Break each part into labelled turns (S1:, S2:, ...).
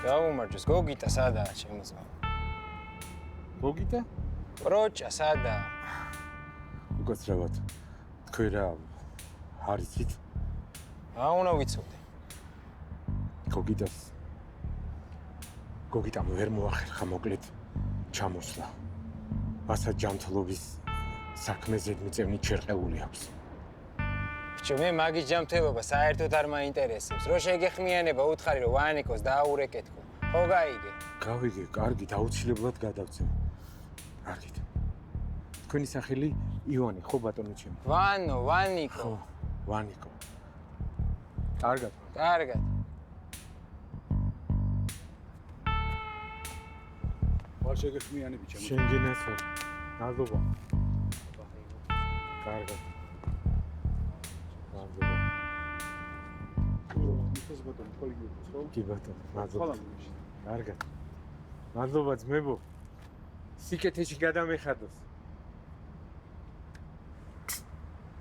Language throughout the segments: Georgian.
S1: გაუმარჯოს, გოგიტა სადაა შემოძმა.
S2: გოგიტა?
S1: პროჭა სადაა?
S2: უკაცრავად. თქვენ რა არიცით?
S1: უნდა ვიცოდე.
S2: გოგიტამ ვერ მოახერხა მოკლედ ჩამოსვლა. ასა ჯანმრთელობის საქმე ზედმიწევნით შერყეული აქვს.
S1: ბიჭო, მე მაგის ჯანმრთელობა საერთოდ არ მაინტერესებს. რო შეგეხმიანება უთხარი რომ ვანიკოს დააურეკეთქო. ხო გაიგე?
S2: გავიგე, კარგით, აუცილებლად გადავწევ. კარგით. თქვენი სახელი ივანე, ხო ბატონო ჩემო?
S1: ვანიკო.
S2: ხო, ვანიკო. კარგად.
S1: კარგად.
S3: ვარ შეგეხმიანები ჩემო.
S2: შენგენას ვარ. ნაზობა. კარგად. ნაზობა.
S3: ის ბატონო, პოლიგიონს ხო?
S2: კი ბატონო, ნაზობა. კარგად. ნაზობა ძმებო. სიკეთეში გადამეხადოს.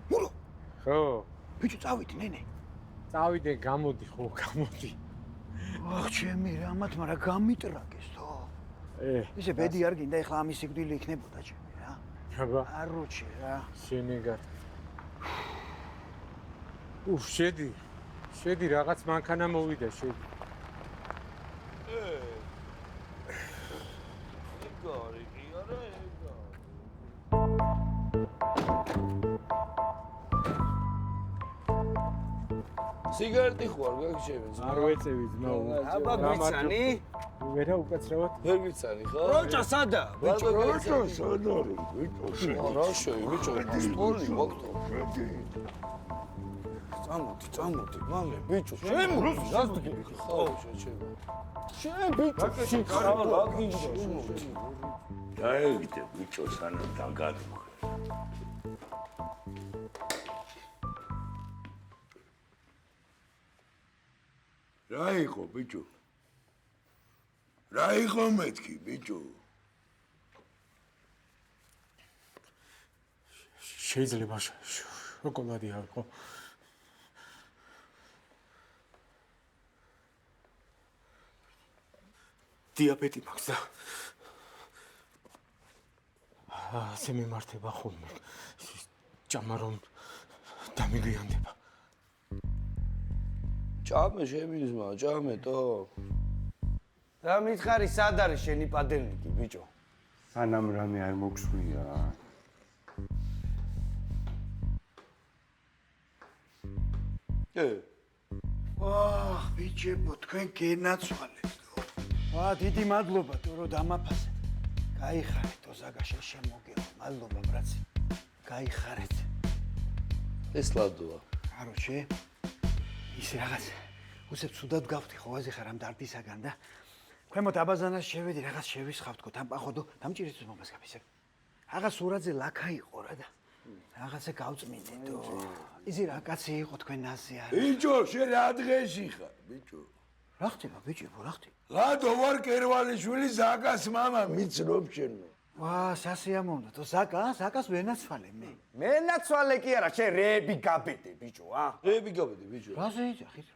S3: მურო.
S2: ხო.
S3: ბიჭო, წავიდი, ნენე.
S2: წავიდე, გამოდი, ხო, გამოდი.
S3: აх, ჩემი რამათ, მაგრამ გამიტრაგეს თო. ისე ბედი არ გინდა, ეხლა ამის სიკვდილი იქნებოდა ჩემი რა.
S2: აბა,
S3: არუჩი რა.
S2: შენეგარ. შედი, რაღაც მანქანა მოვიდა, შედი.
S4: ეგარი კი არა ეგარი. სიგარეტი ხوار გაგჩები ძმა.
S2: არ ვეწევი ძმა.
S1: აბა გვიცანი?
S2: ვერა უკაცრავად.
S4: ვერ ვიცანი ხო?
S1: პროჭა სადა?
S4: ბიჭო, პროჭა სადა? ბიჭო, რა შევი, ბიჭო, პასპორტი მოხდო. წამოდი, მალე, ბიჭო, შემრუს, გასწრდი. ხო, შეჩება. შენ ბიჭო, შეხარა რა გინდა?
S5: დაევიდე ბიჭო, სანამ დაგადმო. რა იყო ბიჭო? რა იყო მეთქი ბიჭო?
S2: შეიძლება შოკოლადი არ იყო. დიაბეტი მაქვს და ასე მიმართება ხოლმე. ჭამა რომ დამიგვიანდება.
S4: ჭამე შემიზმა, ჭამე თო.
S1: რა მითხარი სად არის შენი პადელნიკი, ბიჭო?
S6: სანამ რამე არ მოგსვია.
S3: ვაჰ, ბიჭებო, თქვენ გენაცვალეთ. ვა, დიდი მადლობა თუ რომ დამაფასე. გაიხარეთ ოზაგაშე შემოგელა. მადლობა ბრაცი. გაიხარეთ.
S4: ეს ლადოა.
S3: აროჩე. ისე რაღაც უცებ ცუდად გავხდი ხო აზი ხარ ამ დარდისაგან და ქვემოთ აბაზანას შევედი რაღაც შევისხავ თქო დამპახოდო დამჭირეთ მომას გაფისე. რაღაც სურაძე ლაქა იყო რა და რაღაცა გავწმინდე თო. იზი რა კაცი იყო თქვენ ნაზე არა.
S5: ბიჭო, შენ რა დღეში ხარ, ბიჭო?
S3: რა ხდება ბიჭო, რა ხდება?
S5: ლადო ვარ კერვალიშვილი ზაკას მამა მიცნობ შენო.
S3: ვა, სასიამოვნო თო ზაკას ვენაცვალე მე.
S1: მენაცვალე კი არა, შენ რეები გაბედე, ბიჭო, ა?
S4: რეები გაბედი, ბიჭო.
S3: რაზე იძახით?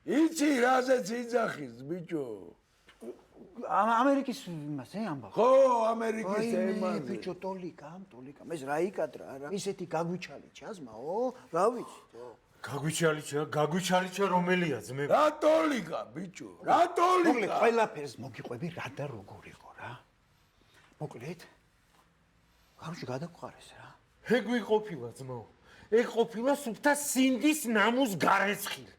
S5: იცი რაზეც იძახის, ბიჭო?
S3: ამერიკის იმაზე ამბავ.
S5: ხო, ამერიკის თემაზე.
S3: ბიჭო, ტოლიკამ, ეს რა იკადრა რა. ისეთი გაგვიჩალიჩა ზმაო, რა ვიცი თო.
S2: გაგვიჩალიჩა რომელია ძმე?
S5: რა ტოლიკა, ბიჭო? რა ტოლიკა?
S3: მოკლედ ყველაფერს მოგიყვები რა და როგორ იყო რა. მოკლედ გარუში გადაგვყარეს რა.
S2: ეგ ვიყოფილა ძმაო. ეგ ყოფილა სუფთა სინდის ნამუს გარეცხილ.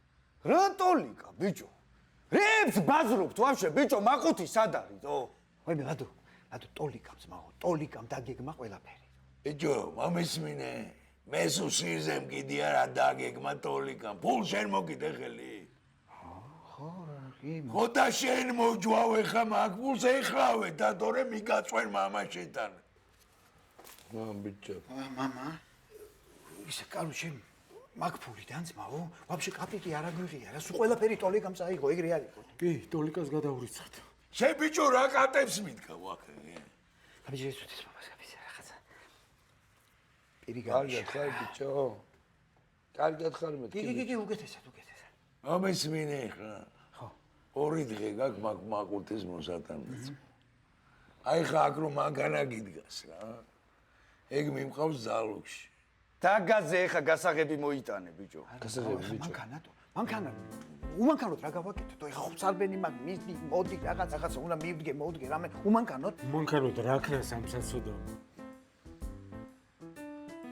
S1: რა ტოლიკა, ბიჭო? რეებს ბაზრობთ ვაფშე, ბიჭო, მაყუთი სად არის, ო?
S3: ვაიმე, ლადო, ტოლიკამ ზმაო, ტოლიკამ დაგეგმა ყველაფერი.
S5: ბიჭო, მომისმინე. მე სუსირზე მკიდი არა დაგეგმა ტოლიკამ. ფულ შენ მოგიდე ხელი.
S3: ხო, კი.
S5: ხოდა შენ მოჯვავე ხა მაგ ფულს ეხლავე დადორე მიგაწვენ მამაშენთან.
S4: ბიჭო.
S3: მამა. ისე კარუში მაგ ფული დანძმაო, ვაფშე კაპიკი არ აგვიღია რა, სულ ყველაფერი ტოლიკამ წაიღო, ეგრე არ იყო.
S2: კი, ტოლიკას გადაურიცხავთ.
S5: შენ ბიჭო რა კატებს მიდგა ვახე?
S3: ბიჭო, ეს უცეს მომას გაფიცე რაღაცა. პირი
S4: კარგად ხარ, ბიჭო? კარგად ხარ მეთქი?
S3: კი, უკეთესად.
S5: მომისმინე ხა.
S3: ხო.
S5: ორი დღე გაქვს მაგ მაყურთის მოსატანიც. აი ხა აქ რომ მანქანა გიდგას რა. ეგ მიმყავს ზალუქში.
S4: დაგაზე ეხა გასაღები მოიტანე ბიჭო.
S3: მანქანა უმანქანოთ რა გავაკეთოთ? ეხა ხუცარბენი მაგ მისდი, მოდი რაღაცა უნდა მივდგე, მოვდგე რამე უმანქანოთ.
S2: მანქანოთ რა ქნას ამ სასოდავო.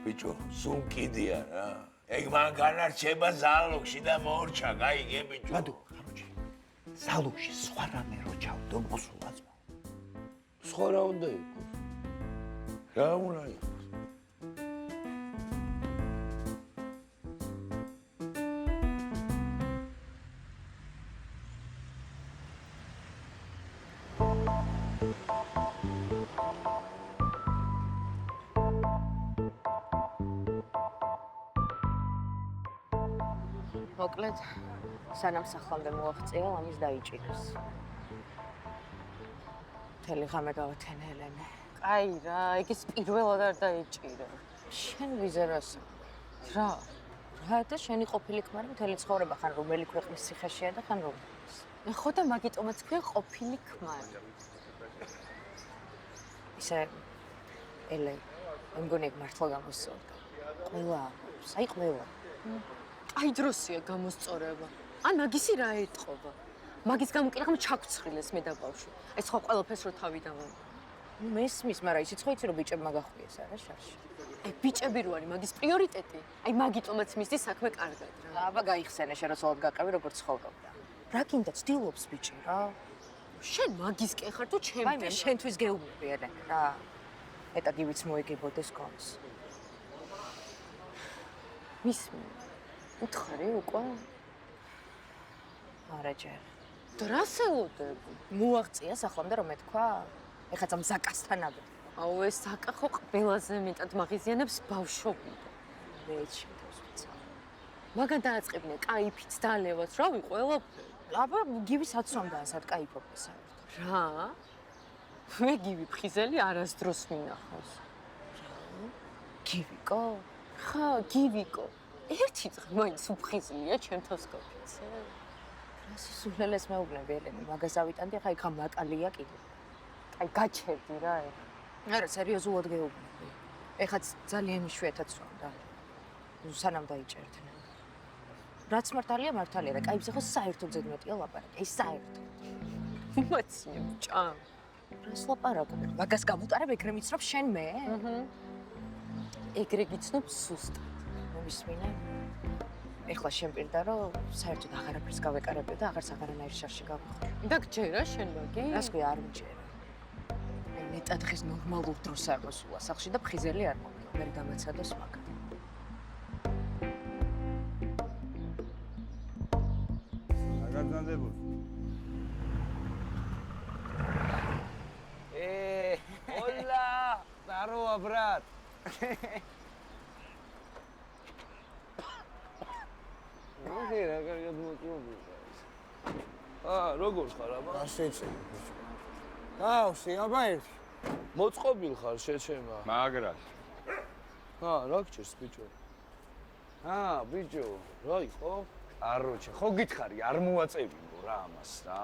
S5: ბიჭო, სულ კიდია რა. ეგ მანქანა რჩება ზალუქში და მორჩა, გაიგე ბიჭო.
S3: ბადო, ხაროჩი. ზალუქში სხვა რამე რო ჩავდო მოსულაც.
S5: სხვა რა უნდა იყოს? რა უნდა იყოს?
S7: მოკლედ, სანამ სახლამდე მოაღწია, ამის დაიჭირეს. მთელი ღამე გავათენე ელენე.
S8: აი რა, ეგის პირველად არ დაიჭირე.
S7: შენ ვიზერასა.
S8: რა?
S7: რა და შენი ყოფილი ქმარი მთელი ცხოვრება ხან რომელი ქვეყნის ციხეშია და ხან რომლის.
S8: ეხო და მაგიტომაც ქვია ყოფილი ქმარი.
S7: ისე ელე, მე მგონი ეგ მართლა გამოსწორდა. ყველა, აი ყველა.
S8: აი დროსია გამოსწორება. ან მაგისი რა ეტყობა? მაგის გამო კი რამე ჩაგვცხრილეს მე და ბავშვი. ეს ხო ყველაფერს რო თავი დავამო.
S7: მესმის, მაგრამ ისიც ხო იცი რომ ბიჭებმა გახყვიეს არა შარში.
S8: აი ბიჭები რო არის მაგის პრიორიტეტი. აი მაგიტომაც მისდი საქმე კარგად რა.
S7: აბა გაიხსენე შენ როცოლად გაყევი როგორც ცხოვრობდა. რა გინდა ცდილობს ბიჭი რა?
S8: შენ მაგის კი ხარ თუ
S7: აი მე
S8: ჩემთვის?
S7: შენთვის გეუბნები ელენე რა. ეტაგივიც მოიგებოდეს კონს.
S8: მისმე. უთხარი უკვე?
S7: არა ჯერ.
S8: დრასელოდებ.
S7: მოაღწია სახლამდე რომ ეთქვა? ეხლა ძამ ზაკასთან აბა.
S8: აუ ეს საკა ხო ყველაზე მეტად მაღიზიანებს ბავშვობიდან.
S7: მეც შეთავს ვიცა.
S8: მაგან დააწყებინე კაიფიც დალევაც, რავი, ყველაფერი.
S7: აბა გივი საცრომდაა სად кайფობე საერთოდ.
S8: რა? მე გივი ფხიზელი არასდროს მინახავს.
S7: გივიკო?
S8: ხა, გივიკო. ერთი დღე მაინც უფხიზლია ჩემთავს გაფიცე.
S7: რა სისულელეს მეუბნები ელენე, მაგას ავიტანდი, ხა იქ მაკალია კიდე.
S8: აი გაჩერდი რა ეხა.
S7: არა, სერიოზულად გეუბნები. ეხაც ძალიან იშვიათად სვამდა. სანამ დაიჭერდნენ. რაც მართალია, მართალია და კაიფზე ხო საერთოდ ზედმეტია ლაპარაკი. აი საერთოდ.
S8: უმაცინე ბჭა.
S7: რას ლაპარაკობ? მაგას გამუტარებ ეგრე მიცნობ შენ მე?
S8: ეგრე გიცნობ სუსტად.
S7: მომისმინე. ეხლა შენ პირდა რომ საერთოდ აღარაფერს გავეკარებდი და აღარც აღარანაირ შარში გავხდი.
S8: და გჯერა შენ მაგი?
S7: რას ქვია არ მჯერა. მე მეტად ხის ნორმალურ დროს არ მოსულა სახლში და ფხიზელი არ მოვიდა. მე დამაცადოს მაგ.
S4: აგრძანდებოდ.
S9: Hola! Здорово, брат! Ну, რა კარგად მოწმობი.
S4: როგორ ხარ აბა?
S9: ასეცები. გავსი, აბა ერთი.
S4: მოწყობილ ხარ შეჩემა.
S6: მაგრას.
S4: რა გჭირს ბიჭო?
S9: ბიჭო,
S4: რა იყო?
S9: აროჩე, ხო გითხარი, არ მოაწევინო რა ამას რა.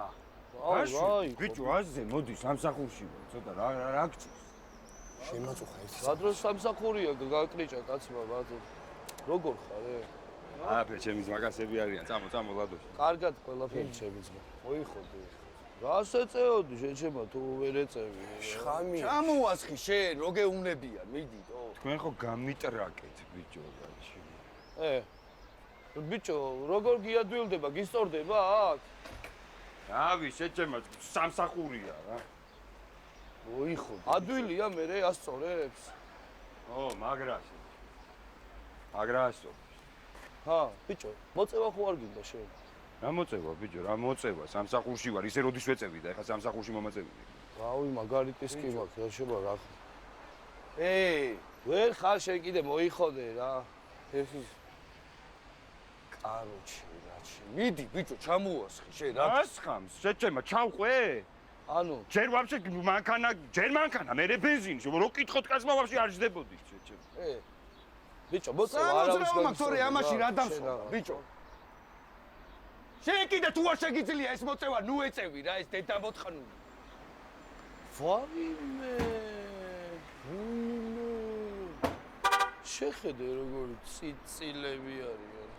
S4: აი,
S6: ბიჭო, აზე მოდი სამსახურში ვარ, ცოტა რა გჭირს?
S9: შემაწუხა ერთი.
S4: ბადროს სამსახურია გაკრიჭა კაცმა ბადრო. როგორ ხარ?
S6: აფე ჩემი ზმაკასები არიან, წამო ლადოში.
S4: კარგად ყველაფერი ჩემი ძმა. მოიხოდე. რას ეწეოდი შეჩემა თუ ვერ ეწევი?
S9: შხამი.
S4: ჩამოასხი შენ, რო გეუნებიან, მიდიდო.
S6: თქვენ ხო გამიტრაკეთ, ბიჭო, გაჩი.
S4: ბიჭო, როგორ გიადვილდება, გისწორდება აქ?
S6: რავი, შეჩემა სამსახურია რა.
S4: მოიხოდე. ადვილია მე ასწორებს?
S6: მაგრას.
S4: ბიჭო, მოწევა ხო არ გინდა შენ?
S6: რა მოწევა, ბიჭო, რა მოწევა? სამსახურში ვარ, ისე როდის ვეწევი და ეხლა სამსახურში მომაწევია.
S4: რავი, მაგალითის კი მაქვს, რა შევა რა. ვერ ხარ შენ კიდე მოიხოდე რა. ეს კაროჩი რაჩი. მიდი, ბიჭო, ჩამოასხი შენ რა.
S6: რას ხამს? შეჩემა ჩავყვე?
S4: ანუ,
S6: ჯერ ვაფშე მანქანა, მე ბენზინი, რო კითხოთ კაცმა ვაფშე არ ჯდებოდი, შეჩემა.
S4: ბიჭო, მოწევა არავის
S9: სამოძრაო მაქვს, თორე ამაში რა დამსხო, ბიჭო. შენ კიდე თუ არ შეგიძლია ეს მოწევა, ნუ ეწევი რა, ეს დედა მოთხნული.
S4: ვაიმე. შეხედე როგორი ციცილები არიან.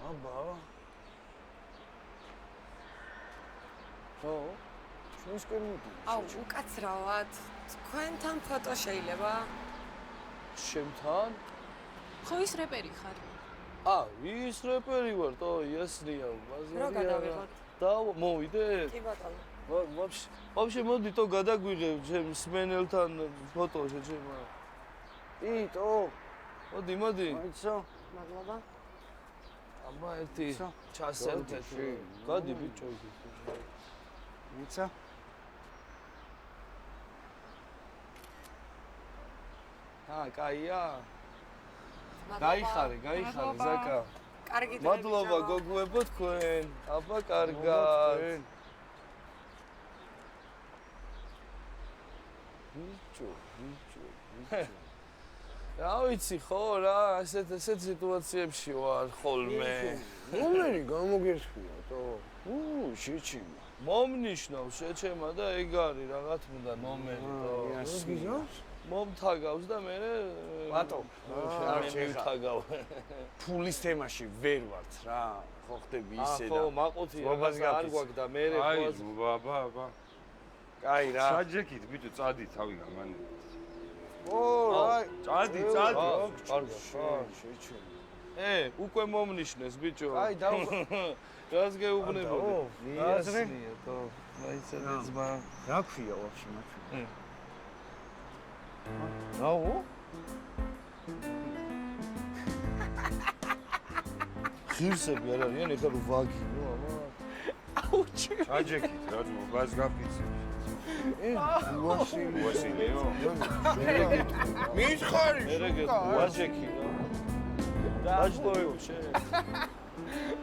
S4: აბა. ხო, ჩვენსკენ მოდი.
S8: აუ, უკაცრავად. თქვენთან ფოტო შეიძლება?
S4: შემთან?
S8: ხო, ის რეპერი ხარ.
S4: ის რეპერი ვარ, თო, იასნია, მაზერია.
S8: რა გადავიღოთ?
S4: და მოვიდეთ?
S8: კი ბატონო.
S4: ვაფშე მოდი თო გადაგვიღებ ჩემ სმენელთან ფოტო შეჩემა.
S3: იტო,
S4: მოდი.
S3: აიცო.
S8: მადლობა.
S4: აბა ერთი ჩასელთეთ. გადი ბიჭო.
S3: იცო.
S4: კაია. გაიხარე, ზაკა.
S8: კარგი დღე.
S4: მადლობა გოგოებო თქვენ. აბა კარგად. ბიჭო. რა ვიცი ხო რა, ასეთ სიტუაციებში ვარ ხოლმე.
S5: რომელი გამოგერხია თო? შეჩიმა.
S4: მომნიშნავ შეჩემა და ეგ არის რაღაც უნდა ნომერი თო.
S5: გიზავს?
S4: მომთაგავს და მე
S9: ბატო,
S4: არ შევთაგავ.
S9: ფულის თემაში ვერ ვართ რა. ხო ხდები ისე და.
S4: ხო, მაყუთი რაღაც არ გვაქვს და მე
S6: აი, აბა.
S9: კაი რა.
S6: საჯექით ბიჭო, წადი თავი გამანი.
S4: წადი.
S5: კარგა, შეჩემა.
S4: უკვე მომნიშნეს ბიჭო.
S3: აი,
S4: რას გეუბნებოდი?
S3: აზრი?
S4: თო, მაიცადე ძმა.
S3: რა ქვია ვაფშე მათ?
S4: რაო? ხირსები არ არიან, ეხლა რო ვაგინო, აბა. აუჩი.
S6: საჯექით რა ძმო, ბას გაფიცე.
S5: ვასილიო.
S4: მითხარი. ვაჯექი რა. დაჯდოებ შენ.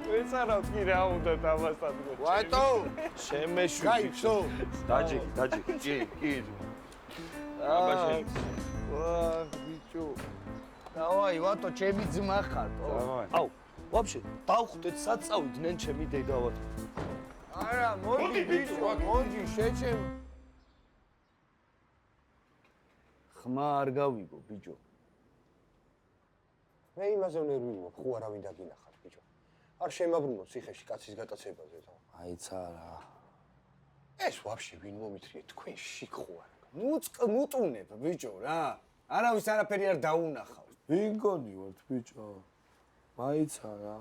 S9: ვეცარავ კი რა უნდა ამასთან.
S5: ვატო?
S4: შემეშვი.
S5: გაიცო.
S6: დაჯექი. კი.
S4: აბა
S6: შენ.
S4: ბიჭო.
S9: დავაი, ვატო, ჩემი ძმა ხარ.
S4: აუ, ვაფშე, დავხვდეთ საწავიდნენ ჩემი დედავად.
S5: არა, მოდი ბიჭო, მოდი შეჩემა.
S4: ხმა არ გავიგო, ბიჭო.
S5: მე იმაზე ნერვი მაქვს, ხო არავინ დაგინახავს, ბიჭო. არ შემაბრუნო ციხეში კაცის გატაცებაზე, თო.
S4: აიცა რა.
S5: ეს ვაფშე ვინ მომითრიეთ, თქვენ შიქ ხო არ?
S9: მუტუნებ, ბიჭო რა. არავის არაფერი არ დაუნახავს.
S4: ვინ გონივართ, ბიჭო? მაიცა რა.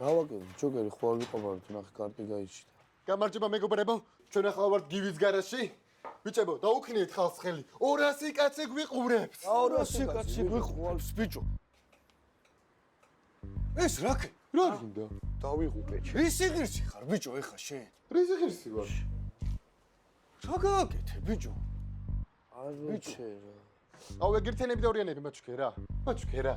S4: რა ვაკეთე, ჯოკერი ხო არ ვიყავართ, ნახე კარტი გაიჩნდა.
S10: გამარჯობა მეგობრებო, ჩვენ ახლა ვართ გივის გარაჟში. ბიჭებო, დაუქნიეთ ხალხს ხელი. 200 კაცი გვიყურებს.
S4: 200 კაცი გვიყურებს, ბიჭო.
S9: ეს რა ქე?
S10: რა გინდა?
S5: დავიღუპე.
S9: ისი ღირსი ხარ, ბიჭო, ეხა შენ.
S10: რისი ღირსი ვარ?
S9: რა გააკეთე, ბიჭო?
S4: არ ვიცერა.
S10: აუ ეგერთენები და ორიანები მაჩქერა. მაჩქერა.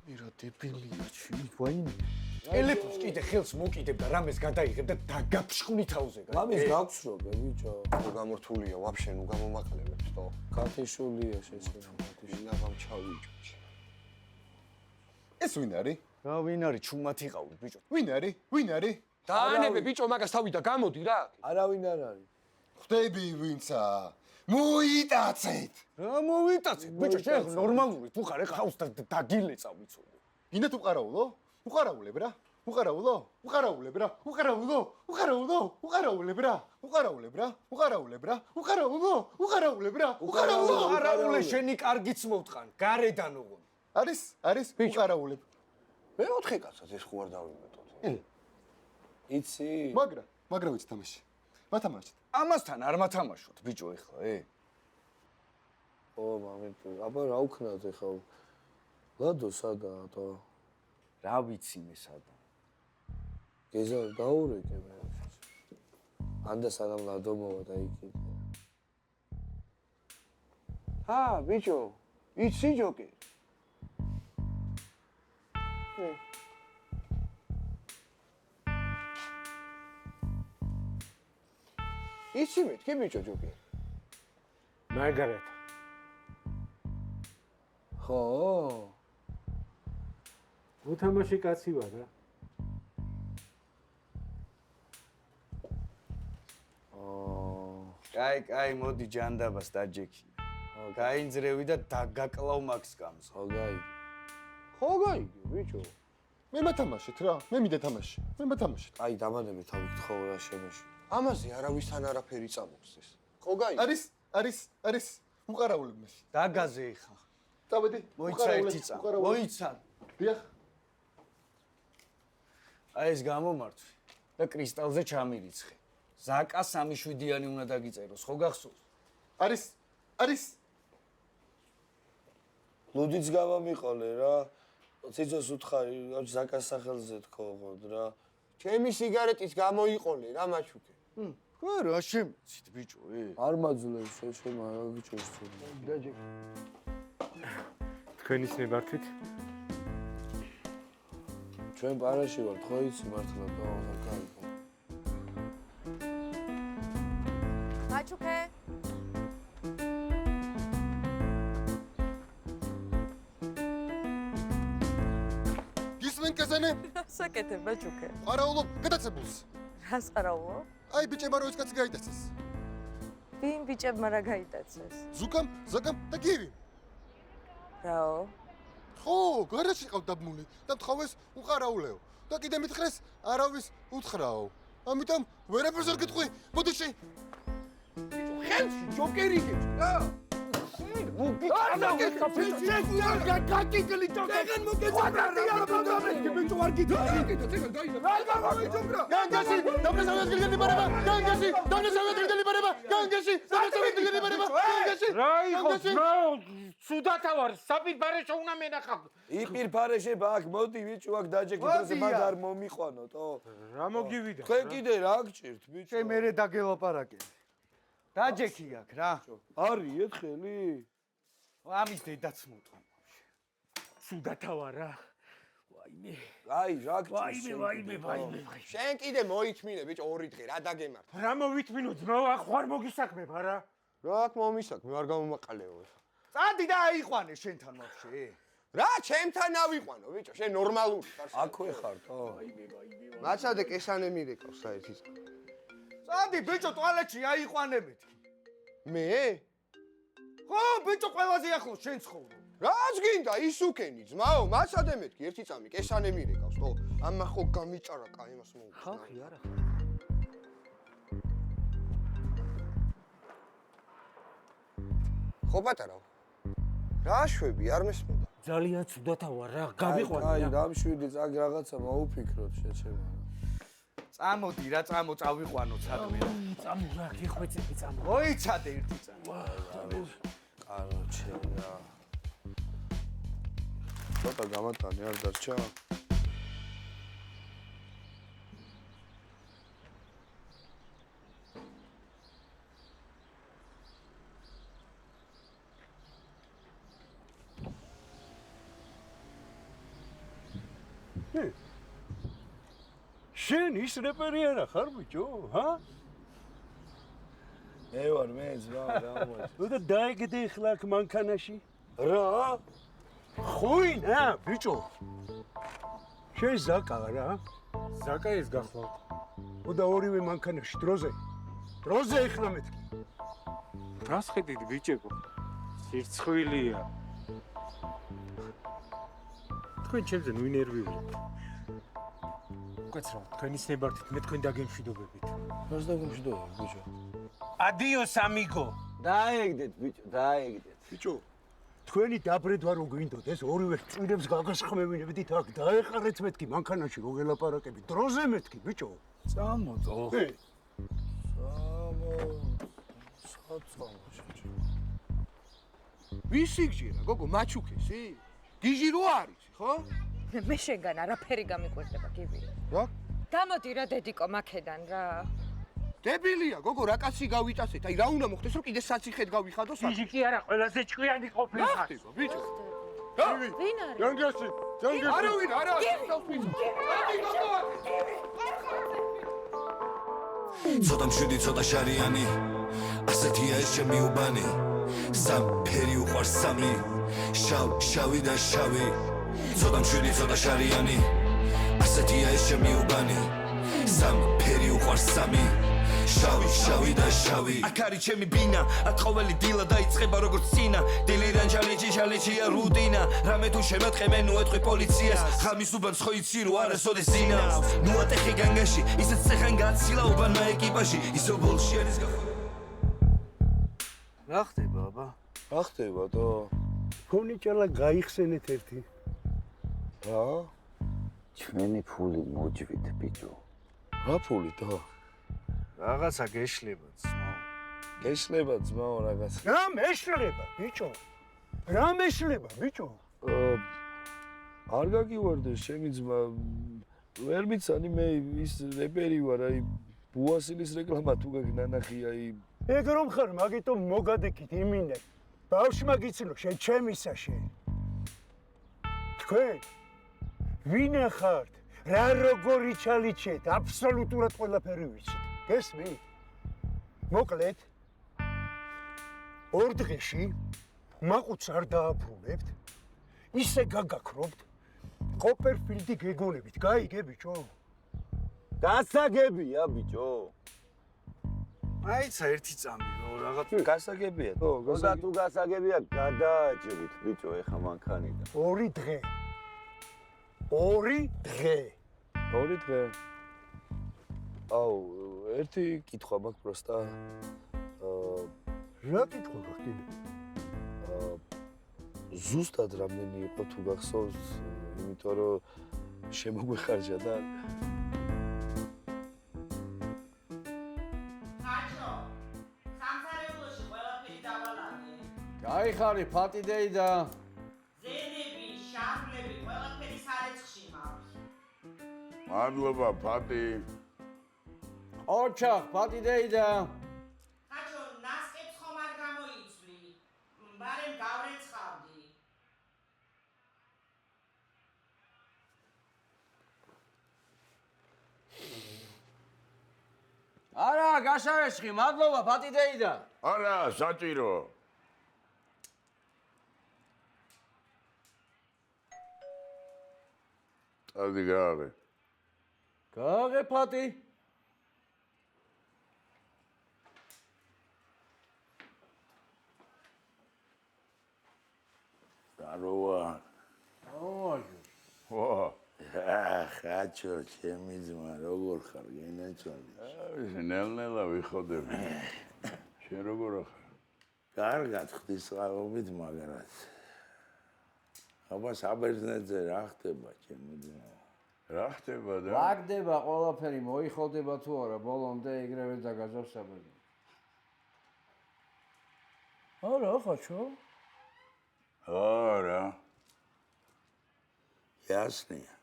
S4: მირა დებილია, ჩვენი ვაიმე.
S9: ტელეფონს კიდე ხელს მოკიდებ და რამეს გადაიღებ და დაგაფშხვნი თავზე.
S4: რამეს გაქვს როგე, ბიჭო?
S5: ნუ გამორთულია, ვაფშე ნუ გამომაყლებებს, თო.
S4: ქათიშულია შეჩემა.
S5: ვინა გამჩავიჭო.
S10: ეს ვინ არის?
S9: რა ვინ არის ჩუმათი ყავი, ბიჭო?
S10: ვინ არის?
S5: დაანებე ბიჭო მაგას თავი და გამოდი რა.
S4: არავინ არ არის.
S10: ხვდები ვინცა? მოიტაცეთ.
S9: რა მოვიტაცეთ, ბიჭო, შენ ნორმალური თუ ხარ, ეხა ხავს დაგილეწავ ვიცოდე.
S10: გინდა თუ ყარაულო? უყარაულებ რა. უყარაულებ რა.
S9: უყარაულე შენი კარგიც მოვტყან, გარედან უღონ.
S10: არის უყარაულებ.
S5: მე 4 კაცად ეს ხო არ დავიმეტოთ.
S4: იცი?
S10: მაგრა ვიცი თამაში. მათამაშეთ.
S9: ამასთან არ მათამაშოთ, ბიჭო, ეხლა,
S4: ო, მამიტო, აბა რა უქნათ ეხლა? ლადო სადაა თო?
S9: რა ვიცი მე სადა.
S4: გეზა დაურეკე მე. ანდა სანამ ლადო მოვა და იქით.
S5: ბიჭო, იცი ჯოკი? იცი მეთქი ბიჭო ჯოკი?
S2: მარგარეტ.
S4: ხო?
S2: უთამაში კაცი ვარ რა.
S3: კაი, მოდი ჯანდაბას დაჯექი. გაინძრევი და დაგაკლავ მაქს გამს.
S4: ხო გაიგე.
S10: ხო გაიგე, ბიჭო. მე მათამაშეთ რა, მე მინდა თამაში. მე მათამაშეთ.
S4: აი დამადები თავით ხო რა შემეში. ამაზე არავისთან არაფერი წამოხსეს. ხო გაიგე.
S10: არის უყარაულებაში.
S3: დაგაზე ეხა.
S10: წავედი.
S3: მოიცა ერთი წამ. მოიცა.
S10: დიახ.
S3: აი ეს გამომართვი და კრისტალზე ჩამირიცხე. ზაკა 3-7-იანი უნდა დაგიწეროს, ხო გახსოვს?
S10: არის.
S4: ლუდიც გამომიყოლე რა. ციცოს უთხარი, ზაკას სახელზე თქოღოდ რა. ჩემი სიგარეტის გამოიყოლე რა მაჩუკე.
S3: ხო რა შემიცით ბიჭო,
S4: არ მაძლევს შენ რა გიჭირს თუ.
S3: დაჯექ.
S2: თქვენის ნებართვით
S4: ჩვენ პარაში ვართ, ხო იცი მართლა და კაი.
S7: მაჩუკე
S10: გისმენ კაზანე?
S7: საკეთე მაჩუკე
S10: ყარაულობ გადაცებულს.
S7: რას ყარაულო?
S10: აი ბიჭებმა რო ეს კაცი გაიტაცეს.
S7: ვინ ბიჭებმა რა გაიტაცეს?
S10: ზუკამ, ზაკამ და გივი.
S7: რაო?
S10: ხო, გარაში ყავ დაბმული და თხოვეს უყარაულეო. და კიდე მითხრეს არავის უთხრაო. ამიტომ ვერაფერს არ გიტყვი. მოდი შე.
S5: ხელში ჯოკერი გეჭ რა. იპირ ფარეშე ბაკ მოდი ბიჭო აქ დაჯექი დროზე მაგ არ მომიყვანოთ
S2: რა მოგივიდა
S5: თქვენ კიდე რა გჭირთ ბიჭო
S3: შე მერე დაგელაპარაკე. დაჯექი აქ რა.
S5: არის ეთხელი
S3: ამის დედაც მოტყვა.
S2: სუდათავარა ვაიმე
S5: აი რა გჭირს
S2: ვაიმე
S9: შენ კიდე მოითმინე ბიჭო 2 დღე რა დაგემართ.
S2: რა მოვითმინო ძმა ახ ვარ მოგისაქმებ არა
S9: რა აქ მომისაკ მე არ გამომაყალეო.
S3: წადი და აიყვანე შენთან ვაფშე.
S9: რა ჩემთან ავიყვანო ბიჭო შენ ნორმალური ხარ.
S5: აქვე ხარ თო
S9: მაცადე კესანე მირეკავს საერთის.
S3: წადი ბიჭო ტუალეტში აიყვანე მეთქი.
S9: მე?
S3: ხო ბიჭო ყველაზე ახლოს შენ ცხოვრობ.
S9: რაც გინდა ის უკენი ძმაო მაცადე მეთქი ერთი წამი კესანე მირეკავს თო ამა ხო გამიჭარა კაი მას მოუწნა.
S3: ხალხი არა.
S9: ხო პატარაო. რა შვები არ მესმოდა.
S2: ძალიან სუდათავარა გამიყვანე
S5: აი დამშვიდი წაგი რაღაცა მოუფიქროთ შეჩემა
S3: წამოდი რა წავიყვანო სადმე.
S2: წამო რა გიხვეწები წამო
S3: მოიცადე ერთი წამი.
S5: კაროჩე რა ცოტა გამატანე არ დარჩა
S6: შენ ის რეპერი არა ხარ ბიჭო, ჰა?
S5: მე ვარ მე ძმა რა მოიწყო
S6: და დაიგდე ახლა აქ მანქანაში?
S5: რა?
S6: ხუინა, ბიჭო. შენ ზაკა რა?
S2: ზაკა ეს გახლავთ
S6: და ორივე მანქანაში დროზე ახლა მეთქი.
S2: რას ხედით ბიჭებო სირცხვილია თქვენ ჩემზე ნუ ინერვიულობთ უკაცრავ თქვენის ნებართით მე თქვენ დაგემშვიდობებით
S5: რას დაგემშვიდობებ ბიჭო
S6: ადიოს ამიგო
S5: დაეგდეთ ბიჭო დაეგდეთ
S6: ბიჭო თქვენი დაბრედვა რო გვინდოდეს ორივე წვირებს გაგასხმევინებდით აქ დაეხარეთ მეთქი მანქანაში რო გელაპარაკები დროზე მეთქი ბიჭო
S5: წამოწო
S9: ვისი გჯერა გოგო მაჩუკესი? გიჟი რო არის ხო?
S7: მე შენგან არაფერი გამიკვირდება გივი.
S9: რა?
S7: გამოდი რა დედიკო მაქედან რა.
S9: დებილია გოგო რა კაცი გავიტაცეთ აი რა უნდა მოხდეს რომ კიდე საციხედ გავიხადო სა
S6: იჟი კი არა ყველაზე ჭკვიანი ყოფილი ხარ
S9: ბიჭო
S7: ვინ არის?
S10: ჯანგიასი
S9: არავინ არა
S11: ცოტა მშვიდი ცოტა შარიანი ასეთია ეს ჩემი უბანი სამფერი უყვარს სამი შავი და შავი ცოტა მშვიდი ცოტა შარიანი ასეთია ეს ჩემი უბანი სამფერი უყვარს სამი შავი შავი და შავი აქ არის ჩემი ბინა აქ ყოველი დილა დაიწყება როგორც წინა დილიდან ჩალეჩია რუტინა რამე თუ შემატყე მე ნუ ეთქვი პოლიციას ხამის უბანს ხო იცი რო არასოდეს ძინავს ნუ ატეხი განგაში ისეც წეხან გაცილა უბანმა ეკიპაჟი ისო ბოლში არის
S3: რა ხდება აბა?
S4: რა ხდება დო?
S6: ფონი ჭალა გაიხსენეთ ერთი.
S4: რა?
S12: ჩვენი ფული მოჯვით ბიჭო.
S4: რა ფული დო?
S3: რაღაცა გეშლება ძმაო.
S4: გეშლება ძმაო რაღაცა.
S6: რა მეშლება ბიჭო? რა მეშლება ბიჭო?
S4: არ გაგივარდეს ჩემი ძმა ვერ მიცანი მე ის რეპერი ვარ აი ბუასილის რეკლამა თუ გაგნანახი აი
S6: ეგ რომ ხარ მაგიტომ მოგადეკით იმინე ბავშვმა გიცნო შენ ჩემისა შენ თქვენ ვინ ახართ რა როგორი ჩალიჩეთ აბსოლუტურად ყველაფერი ვიცით გესმით მოკლედ ორ დღეში მაყუც არ დააბრუნებთ ისე გაგაქრობთ კოპერფილდი გეგონებით გაიგე ბიჭო
S12: გასაგებია ბიჭო
S3: აიცა ერთი წამი რო რაღაც
S4: გასაგებია თო
S12: გასაგებია თუ გასაგებია გადააჭრით ბიჭო ეხა მანქანიდან
S6: ორი დღე
S4: აუ ერთი კითხვა მაქვს პროსტა
S6: რა კითხვა გახდინე
S4: ზუსტად რამდენი იყო თუ გახსოვს იმიტომ რომ შემოგვეხარჯა და
S3: გაიხარი ფატიდეი და
S13: ზენები, შამლები, ყველაფერი სარეცხში მაქვს.
S5: მადლობა ფატი.
S3: ოჩახ ფატიდეი და
S13: ხაჩო, ნასკებს ხომ არ გამოიცვლი. ბარემ გავრეცხავდი.
S3: არა, გასავესხი, მადლობა ფატიდეი და
S5: არა, საჭირო. Adi gaave.
S3: გააღე ფატი.
S5: Darova.
S3: ოჯო.
S5: ვა.
S11: ხაჩო, ჩემი ძმა, როგორ ხარ, გენაჩვალი?
S5: ნელ-ნელა ვიხოდები. შენ როგორ ხარ?
S11: კარგად ღვთისმშობლობით, მაგრად. აბა საბერძნეთზე რა ხდება, ჩემი ძმა?
S5: რა ხდება და?
S3: რა ხდება, ყველაფერი მოიხოდება თუ არა, ბოლომდე ეგრევე დაგაზავს საბერძნეთს. არა, ხაჩო?
S5: არა.
S11: ясნია.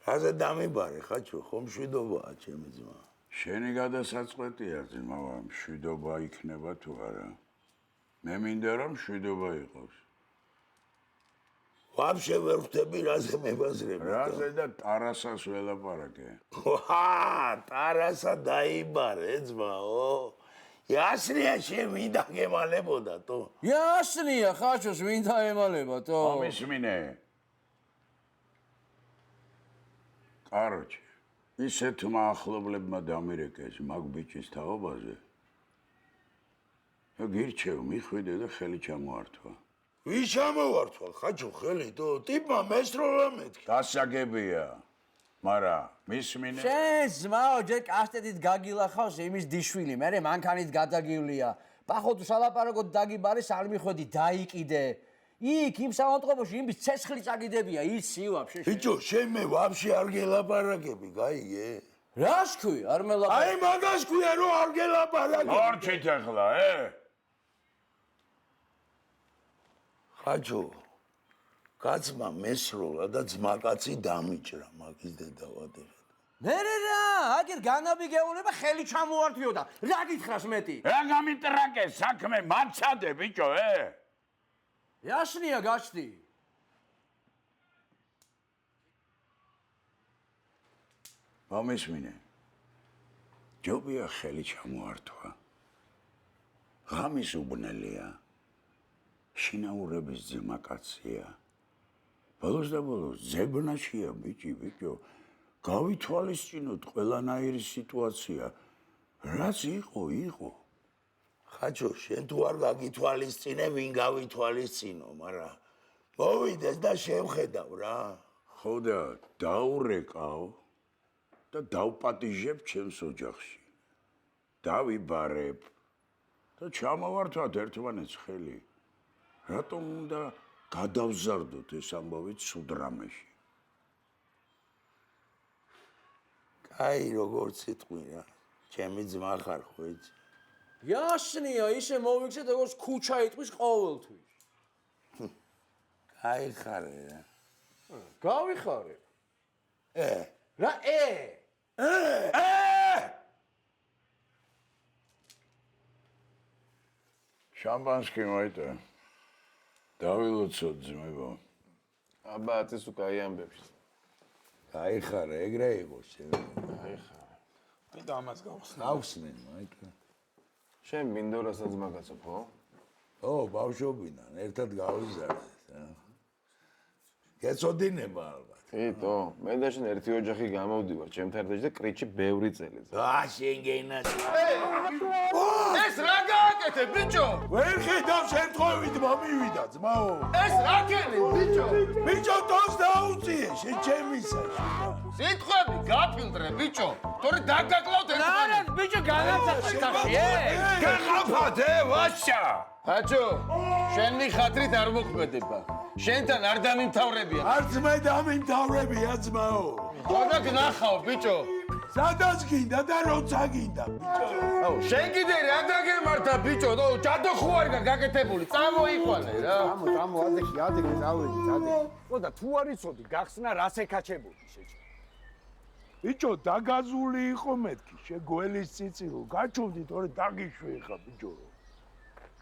S11: რაზე დამიბარე, ხაჩო, ხომ მშვიდობაა, ჩემი ძმა?
S5: შენი გადასაწყვეტია, ძმავა, მშვიდობა იქნება თუ არა? მე მინდა რომ მშვიდობა იყოს.
S11: ვაფშე ვერ ხვდები რაზე მებაზრები.
S5: რაზე და ტარასას ველაპარაკე.
S11: ვა, ტარასა დაიბარე, ძმაო. ясნია, შენ მინდა გემალებოდა, თო?
S3: ясნია, ხაჩოს მინდა ემალება, თო?
S5: მომისმინე. კაროჩე, ისეთმა ახლობლებმა დამირეკეს მაგ ბიჭის თაობაზე. გირჩევ, მიხვიდე და ხელი ჩამოართვა.
S11: ვის ჩამოვართვა, ხაჩო, ხელი, თო? ტიპმა მესროლა მეთქი.
S5: გასაგებია. მარა, მისმინე.
S3: შენ ძმაო, ჯერ კასტედით გაგილახავს იმის დიშვილი, მე მანქანით გადაგივლია. ბახო თუ სალაპარაკოდ დაგიბარეს, არ მიხვედი, დაიკიდე. იქ იმ სამონტყობოში იმის ცეცხლი წაგიდებია, იცი ვაფშე.
S11: ბიჭო, შენ მე ვაფშე არ გელაპარაკები, გაიგე?
S3: რას ქვი, არ მელაპარაკე.
S11: აი მაგას ქვია, რომ არ გელაპარაკები.
S5: მორჩით ახლა,
S11: ხაჩო, კაცმა მესროლა და ძმაკაცი დამიჭრა მაგის დედავადერად.
S3: მე რა, აგერ განაბიგეულება ხელი ჩამოართვიოდა. რა გითხრას მეტი?
S5: რა გამიტრაკე საქმე, მაცადე ბიჭო,
S3: ясნია, გაჩდი.
S5: მომისმინე. ჯობია ხელი ჩამოართვა. ღამის უბნელია. შინაურების ძმაკაცია. ბოლოს და ბოლოს ძებნაშია ბიჭო. გავითვალისწინოთ ყველანაირი სიტუაცია. რაც იყო. ხაჭო, შენ თუ არ გაგითვალისწინე, ვინ გავითვალისწინო, მაგრამ მოვიდეს და შევხედავ რა.
S14: ხო და დაურეკავ და დავპატიჟებ ჩემს ოჯახში. დავიბარებ და ჩამოვართვათ ერთმანეთს ხელი. რატომ უნდა გადავზარდოთ ეს ამბავი ცუდ რამეში?
S5: კაი, როგორც იტყვი რა. ჩემი ძმა ხარ ხო იცი?
S15: Яшнია, ისე მოვიქცეთ როგორც ქუჩა იტყვის ყოველთვის.
S5: კაი ხარ რა.
S15: გავიხარე. რა
S14: შამპანსკი მოიტა. დავილოცოთ ძმებო.
S16: აბა აწეს უკაი ამბებს.
S5: კაი ხარ, ეგრე იყო შენ.
S16: კაი ხარ.
S5: მინდა ამას გავხსნე. გავხსნენ, მაიტა.
S16: შენ მინდორასაც მაგაცო, ხო?
S5: ო, ბავშვობიდან ერთად გავიზარდეთ, რა. გეწოდინება ალბათ.
S16: იტო, მე და შენ ერთი ოჯახი გამოვდივარ, ჩემთან ერთად და კრიჩი ბევრი წელიწად.
S5: შენ გეინაც.
S15: ეს რა გააკეთე, ბიჭო?
S5: ვერ ხედავ შემთხვევით მომივიდა, ძმაო.
S15: ეს რა ქენი, ბიჭო?
S5: ბიჭო, თავს დაუწიე, შენ ჩემისაში.
S15: სიტყვები გაფილტრე, ბიჭო. თორე დაგაკლავთ ერთმანეთს. არა, ბიჭო, განაცახე ხაში.
S5: გახაფათ, ვაშა.
S15: ხაჭო, შენი ხათრით არ მოქმედება. შენთან არ დამიმთავრებია.
S5: არც მე დამიმთავრებია, ძმაო.
S15: ხოდა გნახავ, ბიჭო.
S5: სადაც გინდა და როცა გინდა, ბიჭო.
S15: აუ, შენ კიდე რა დაგემართა, ბიჭო? ნო, ჯადო ხო არ გაკეთებული, წამოიყვანე რა.
S3: წამო, ადექი, წავედი. ხო და თუ არ იცოდი, გახსნა რას ეკაჩებული შეჭი.
S5: ბიჭო, დაგაზული იყო მეთქი, შეგველის წიწილო, გაჩვდი, თორე დაგიშვი ხა, ბიჭო.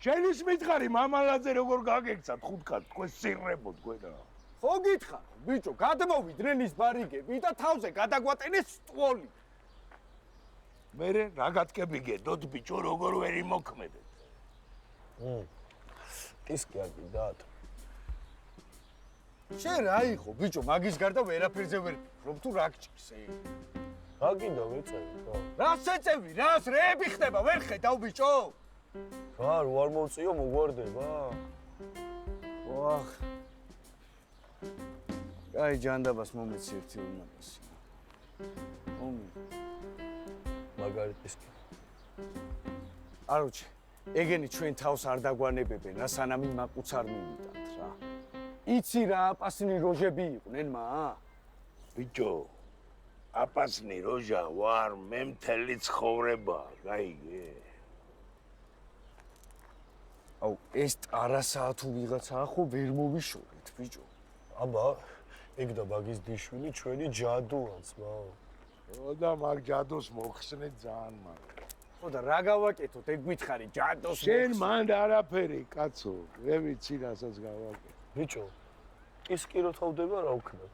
S5: შენის მითხარი მამალაძე როგორ გაგექცათ ხუთკაც თქვენ სირრებო თქვენა.
S3: ხო გითხარ, ბიჭო, გადმოვიდნენ ის ბარიგები და თავზე გადაგვატენეს სტვოლი.
S5: მერე რა გატკები გედოთ, ბიჭო, როგორ ვერ იმოქმედეთ.
S16: ის კი არ გიდათ.
S3: შენ რა იყო, ბიჭო, მაგის გარდა ვერაფერზე ვერ ფიქრობ თუ რა გჭირს.
S16: რა გინდა ვეწევი, ხო?
S3: რას ეწევი, რას რეები ხდება, ვერ ხედავ, ბიჭო?
S16: რა, რო არ მოვწიო, მოგვარდება?
S3: ვახ. აი, ჯანდაბას მომეცი ერთი უმაგასი.
S16: მაგარიტის კი.
S3: აროჩე, ეგენი ჩვენ თავს არ დაგვანებებენ, რა სანამ იმაყუც არ მივიტანთ რა. იცი რა აპასნი როჟები იყვნენ მა?
S5: ბიჭო, აპასნი როჟა ვარ, მე მთელი ცხოვრება, გაიგე?
S3: აუ, ეს ტარასაა თუ ვიღაცაა ხო ვერ მოვიშორეთ, ბიჭო.
S16: აბა, ეგ და ბაგის დიშვილი ჩვენი ჯადოა, ძმაო.
S5: ხო და მაგ ჯადოს მოხსნე ძალიან მაგრამ.
S3: ხო და რა გავაკეთოთ, ეგ გითხარი, ჯადოს
S5: შენ მანდ არაფერი, კაცო, მე ვიცი რასაც გავაკეთე.
S16: ბიჭო, ისკი რო თავდება რა უქნათ?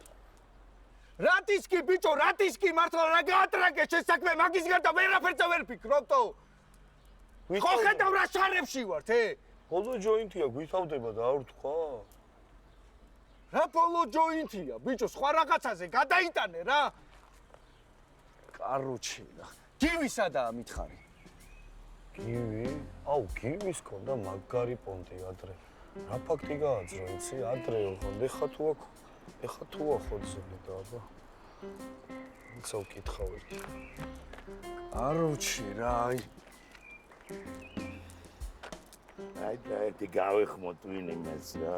S3: რატისკი, ბიჭო, რატისკი, მართლა რა გაატრაგე შენ საქმე, მაგის გარდა ვერაფერზე ვერ ფიქრობთო? ხო ხედავ რა შარებში ვართ,
S16: ბოლო ჯოინტია, გვითავდება და არ ვთქვა?
S3: რა ბოლო ჯოინტია, ბიჭო, სხვა რაღაცაზე გადაიტანე რა. კაროჩე და გივისადაა მითხარი.
S16: გივი? აუ, გივის ქონდა მაგარი პონტი ადრე. რა ფაქტი გააძრო, იცი? ადრეო ხონდა, ეხა თუ ახოძები და აბა. იცი ვკითხავ ერთი.
S3: კაროჩე რა,
S5: აი და ერთი გავეხმოთ ვინ იმას რა.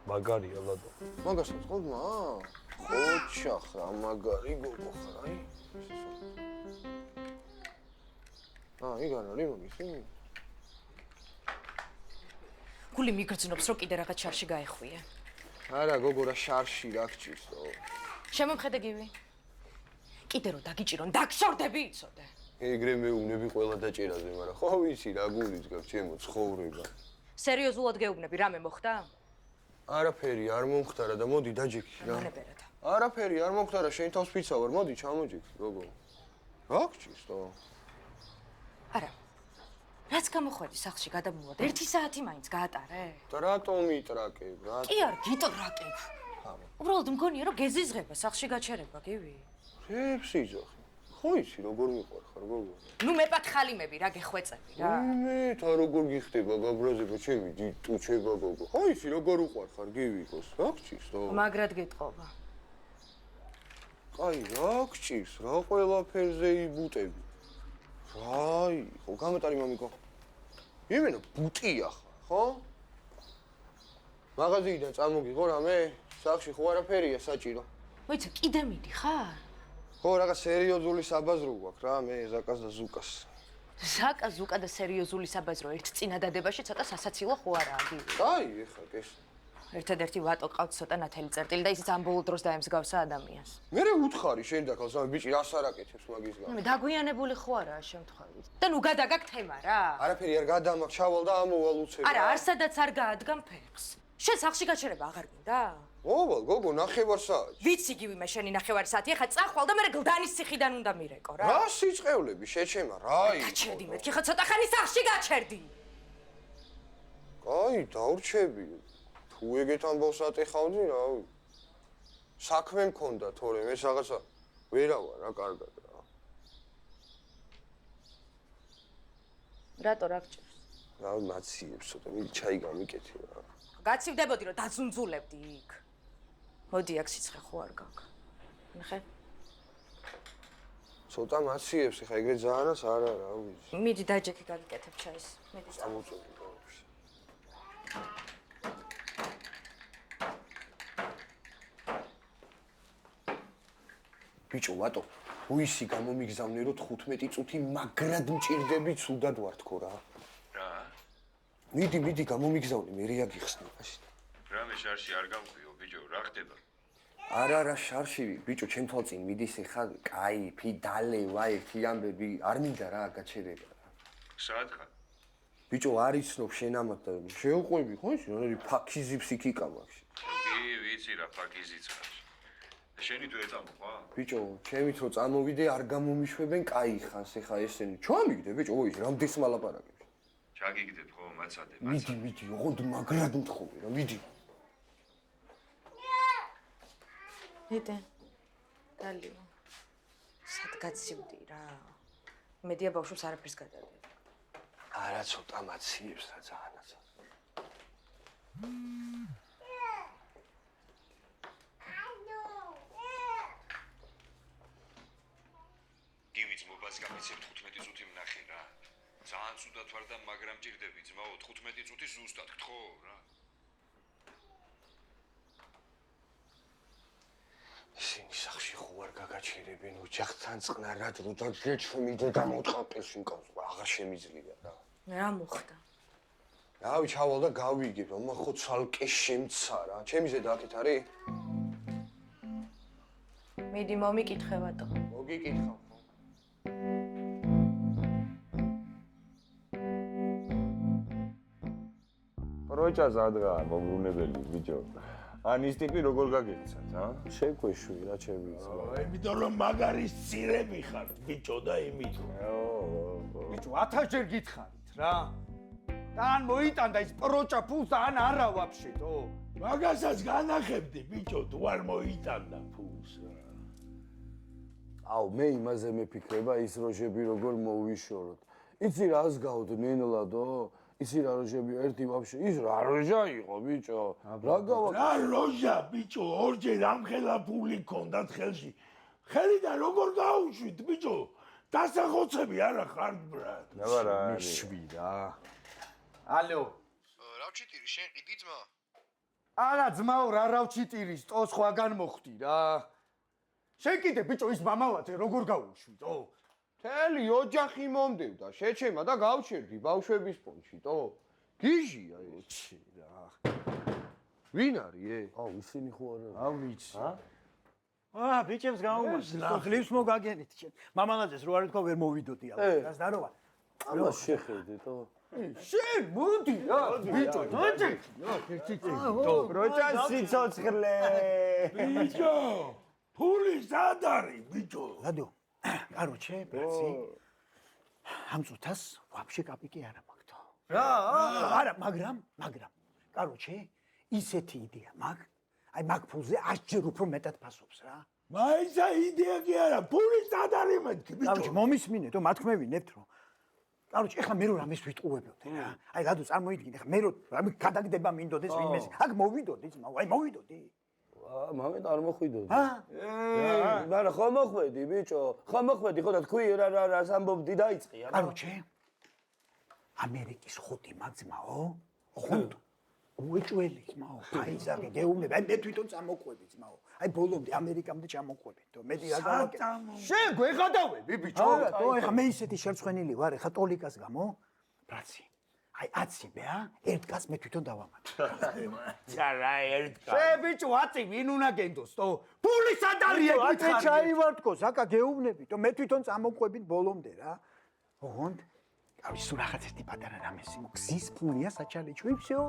S16: მაგარია ლადო.
S9: მაგასაც ხოდმა?
S16: ხოჩა ხა, მაგარი გოგო ხარ, აი.
S9: იგან არის მაგისი?
S7: გული მიგრძნობს, რომ კიდე რაღაც შარში გაეხვიე.
S9: არა, გოგო რა შარში რა გჭირსო?
S7: შემომხედე გივი. კიდე რომ დაგიჭირონ, დაგშორდები იცოდე.
S16: ეგრე მეუნები ყველა დაჭერაზე, მაგრამ ხო ვიცი რა გულიც გაქვს ჩემო ცხოვრება.
S7: სერიოზულად გეუბნები, რამე მოხდა?
S9: არაფერი არ მომხდარა და მოდი დაჯექი რა.
S7: მონებერად.
S9: არაფერი არ მომხდარა, შენ თავს ვიცავარ, მოდი ჩამოჯექი, გოგო. რა გჭირსო?
S7: არა. რაც გამოხვედი სახლში გადამოვად, 1 საათი მაინც გაატარე?
S9: და რატომ იტრაკებ რა?
S7: კი არ გიტრაკებ. უბრალოდ მგონია რომ გეზიზღება სახლში გაჩერება, გივი.
S9: ხებს იძახი. ხო იცი როგორ მიყვარხარ გოგო?
S7: ნუ მეპათხალიმები რა გეხვეწები რა.
S9: მე თა როგორ გიხდება გაბრაზება ჩემი ტუჩება გოგო. ხო იცი როგორ უყვარხარ გივიღოს რა გჭირს თო?
S7: მაგრად გეტყობა.
S9: აი რა გჭირს რა ყველაფერზე იბუტები. რაი ხო გამეტარი მამიკო. იმენა ბუტია ხარ ხო? მაღაზიიდან წამოგიღო რამე? სახში ხო არაფერია საჭირო.
S7: მოიცა კიდე მიდიხარ?
S9: ხო რაღაც სერიოზული საბაზრო გვაქვს რა მე ზაკას და ზუკას.
S7: ზაკა ზუკა და სერიოზული საბაზრო ერთ წინადადებაში ცოტა სასაცილო ხო არაა გივი?
S9: აი ეხლა ეს.
S7: ერთადერთი ვატო ყავთ ცოტა ნათელი წერტილი და ისიც ამ ბოლო დროს დაემსგავსა ადამიანს.
S9: მე უთხარი შენ და ქალს ამ ბიჭი რას არაკეთებს მაგის გამო?
S7: მე დაგვიანებული ხო არაა შემთხვევით. და ნუ გადაგაგ თემა რა.
S9: არაფერი არ გადამაქვს ჩავალ და ამოვალ უცებ.
S7: არა არსადაც არ გაადგამ ფეხს. შენ სახში გაჩერება აღარ გინდა?
S9: ოღონდ გოგო ნახევარ საათი.
S7: ვიცი გივი მე შენი ნახევარი საათი ახლა წახვალ და მე გლდანის ციხიდან უნდა მირეკო რა.
S9: რა სიწყევლები შეჩემა რაი.
S7: გაჩერდი მეთქი ხა ცოტა ხანი სახში გაჩერდი.
S9: აი დაურჩები. თუ ეგეთ ამბავს ატეხავდი რა. საქმე მქონდა თორე მე რაღაცა ვერავარ რა კარგად რა.
S7: რატო რა გჭირს?
S9: რა მაციებს ცოტა მე ჩაი გამიკეთე რა.
S7: გაცივდებოდი რომ დაძუნძულებდი იქ. მოდი აქ სიცხე ხო არ გაქვს. ნახე.
S9: ცოტა მაციებს ხა ეგრე ძალიანას არა რა ვიცი.
S7: მიდი დაჯექი გაგიკეთებ ჩაის. მიდი
S9: წამოწევი ბოლოს. ბიჭო ვატო უისი გამომიგზავნე რომ 15 წუთი მაგრად მჭირდები ცუდად ვარ თქო რა.
S17: რა?
S9: მიდი გამომიგზავნე მე რეა გიხსნა მაშინ.
S17: რამე შარში არ გამყვიო ბიჭო რა ხდება?
S9: არა შარში ბიჭო ჩემ თვალწინ მიდის ეხა кайფი დალევა ერთი ამბები არ მინდა რა გაჩერება რა.
S17: საათ ხარ?
S9: ბიჭო არ იცნობ შენ ამათ და შეუყვები ხო ის რა ფაქიზი ფსიქიკა მაქვს.
S17: კი ვიცი რა ფაქიზიც ხარ. შენი თუ ეწამოყვა?
S9: ბიჭო ჩემით რო წამოვიდე არ გამომიშვებენ კაი ხანს ეხა ესენი ჩამიგდე ბიჭო ოი რამდენს მალაპარაკებს.
S17: ჩაგიგდებ ხო მაცადე
S9: მიდი ოღონდ მაგრად მთხოვე რა მიდი.
S7: მიდი. დალიო. სადგაცივდი რა. მედია ბავშვებს არაფერს გადადებ.
S9: არა ცოტა მაციებს რა ძალიანაც.
S17: გივიც მობას გამიცემ 15 წუთი ვნახე რა. ძალიან ცუდად ვარ და მაგრამ ჭირდები ძმაო 15 წუთი ზუსტად გთხოვ რა.
S9: ისინი სახში ხო არ გაგაჩერებენ ოჯახთან წყნარად რო დაგეჩვენე და მოტყაპეს იმკავს აღარ შემიძლია რა.
S7: რა მოხდა?
S9: რავი ჩავალ და გავიგებ ამა ხო ცალკე შემცა რა. ჩემი ზედა აქეთ არის?
S7: მიდი მომიკითხე ვატო.
S9: მოგიკითხავ ხო?
S4: პროჭა ზადღაა მოგრუნებელი ბიჭო. ან ის ტიპი როგორ გაგეცათ, ა? შეგვეშვი რა ჩემიც.
S5: იმიტომ რომ მაგარი სცირები ხართ ბიჭო და იმით.
S3: ბიჭო 1000 ჯერ გითხარით რა. და ან მოიტანდა ის პროჭა ფულს ან არა ვაფშეთო.
S5: მაგასაც განახებდი ბიჭო თუ არ მოიტანდა ფულს რა.
S4: აუ მე იმაზე მეფიქრება ის როჟები როგორ მოვიშოროთ. იცი რას გავდნენლადო? ისი რა როჟები ერთი ვაფშე ის რა როჟა იყო ბიჭო? რა გავა?
S5: რა როჟა ბიჭო ორჯერ ამხელა ფული ქონდათ ხელში. ხელიდან როგორ გაუშვით ბიჭო? დასახოცები არა ხართ ბრატ.
S4: ნაბარა
S3: შვი რა. ალო.
S9: რავჩიტირი შენ ყიდი ძმა?
S3: არა ძმაო რა რავჩიტირის ტოს ხვაგან მოხდი რა. შენ კიდე ბიჭო ის მამავაძე როგორ გაუშვიტო?
S9: თელი ოჯახი მომდევდა შეჩემა და გავჩერდი ბავშვების პონჩიტო. გიჟია ეს
S3: რა.
S9: ვინ არის ე?
S4: აუ ისინი ხო არა.
S3: აუ ვიცი. ბიჭებს გაუმართლა. ხლიფს მოგაგენით შენ. მამალაძეს რო არ ეთქვა ვერ მოვიდოდი ალბათ. რას დაროვა?
S4: ამას შეხედეთო.
S3: შენ მოდი რა ბიჭო დაჭი. ერთი წელი.
S4: პროჭა სიცოცხლე.
S5: ბიჭო ფული სად არის ბიჭო?
S3: ლადო. კაროჩე, ბრაცი. ამ წუთას ვაფშე კაპიკი არა მაგთო. რა? არა, მაგრამ კაროჩე, ისეთი იდეა მაგ. აი მაგ ფულზე 100 ჯერ უფრო მეტად ფასობს რა.
S5: მაინც იდეა კი არა, ფული სად არის მეთქი, ბიჭო?
S3: დავიჭი, მომისმინეთ, მათქმევინებთ, რომ კაროჩი, ეხლა მე რო რამეს ვიტყუებოდი რა. აი, რადო წარმოიდგინე, ხა მე რო რამე გადაგდება მინდოდეს ვინმეს. აქ მოვიდოდი, ძმაო, აი მოვიდოდი.
S4: მამეთ არ მოხვიდოდი. მაგრამ ხო მოხვედი, ბიჭო. ხო მოხვედი, ხო და თქვი რა სამბობდი დაიწყია.
S3: კაროჩი. ამერიკის ხუთი მაგზმაო? ხუნდ. უეჭველი ძმაო, გაიზარდე, გეუბნები, აი მე თვითონ წამოყვები ძმაო. აი ბოლომდე ამერიკამდე ჩამოყვები, თო მეტი რა გავაკეთე.
S15: შენ გვეღადავები, ბიჭო.
S3: თო ეხა მე ისეთი შერცხვენილი ვარ, ეხა ტოლიკას გამო. ბრაცი. აი 10 ბეა, ერთ კაც მე თვითონ დავამატე.
S15: რა ერთ კაც. შე ბიჭო, 10 ვინ უნდა გენდოს, თო? ფული სად არის ეგ
S3: ვითხარი? ჩაივართკო, საკა გეუბნები, თო მე თვითონ წამოყვებით ბოლომდე რა. ოღონდ აი სულ რაღაც ერთი პატარა რამე სიმო გზის ფულია საჩალიჩვი всё